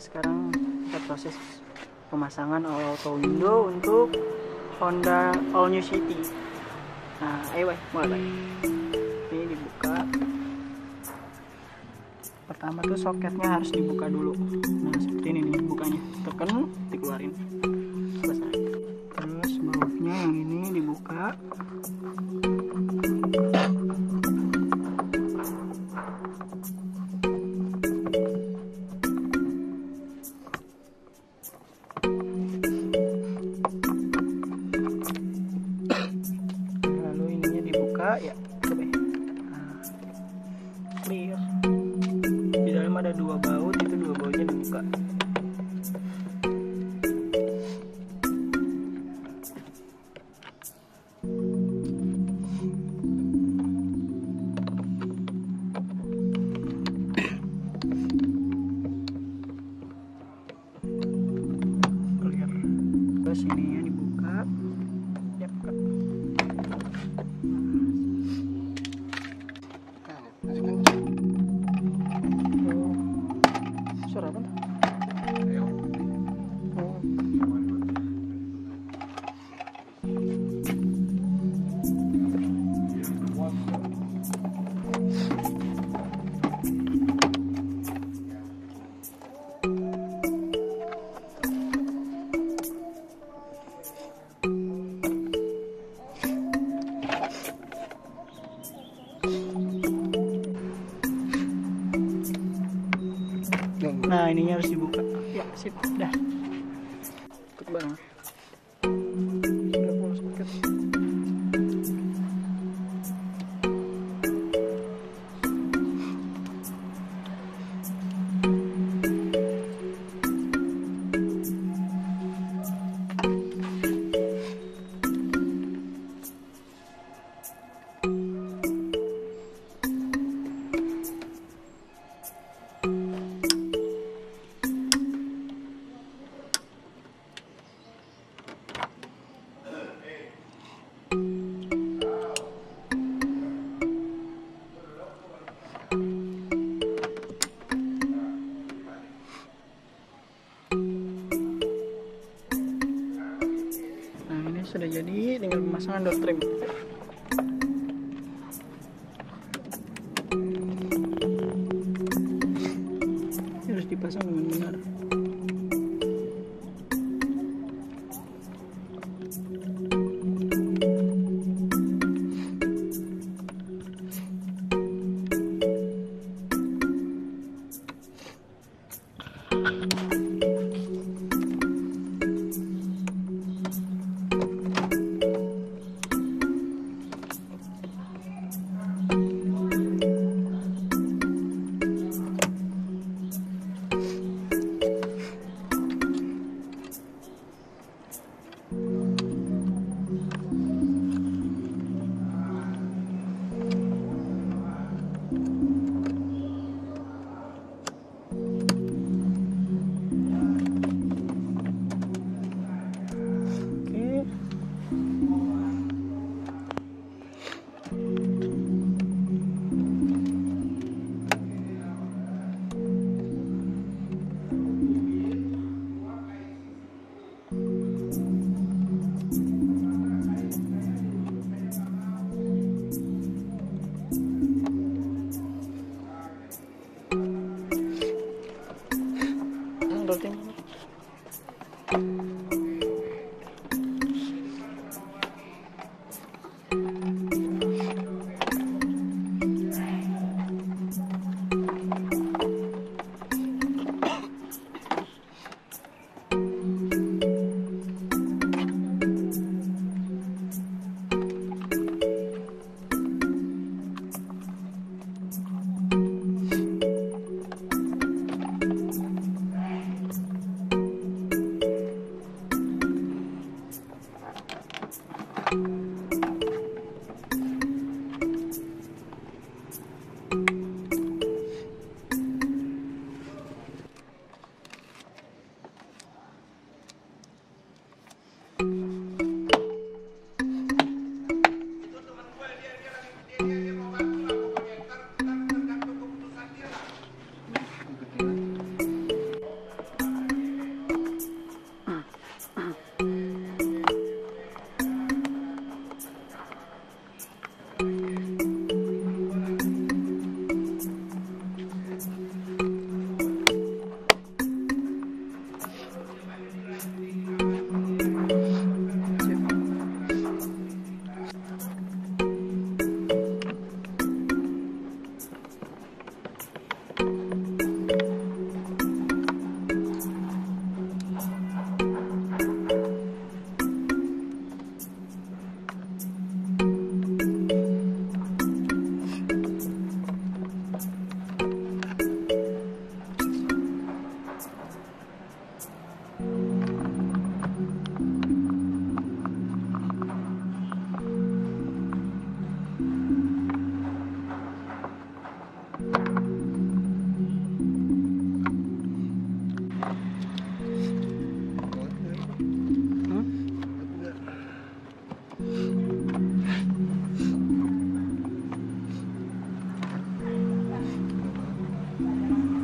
sekarang kita proses pemasangan auto window untuk Honda All New City. Nah, ayo mulai. Ini dibuka. Pertama tuh soketnya harus dibuka dulu. Nah, seperti ini nih bukanya. Tekan, dikeluarin. Selesai. Terus bautnya yang ini dibuka. Ya, coba. Nah, clear. Di dalam ada 2 baut, itu 2 bautnya dibuka. Clear. Terus ininya dibuka. Ya, buka. Suara apa? Nah, ininya harus dibuka. Ya, sip, dah. Ikut bareng. Sudah full soket. Sudah jadi, tinggal pemasangan door trim. Ini harus dipasang dengan benar.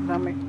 Rame.